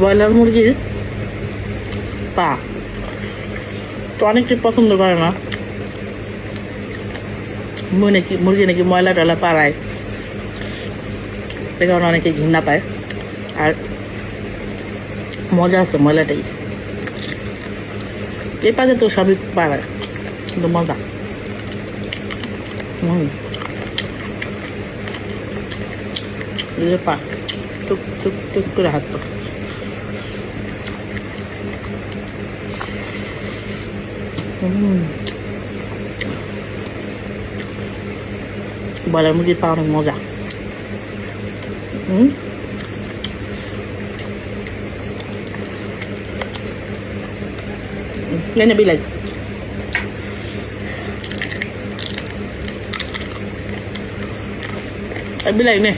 Broiler মুরগির পা তো অনেকে পছন্দ করে না, মুরগি নাকি ময়লা টয়লা পাড়ায়, সে কারণে অনেকে ঘৃণা পায়। আর মজা আছে ময়লাটাই, এই পাতে তো সবই পাড়ায়, কিন্তু মজা। পা টুক টুক টুক করে হাত তো ব্রয়লার মুরগির পা অনেক মজা। Ini bilang. Bilang nih.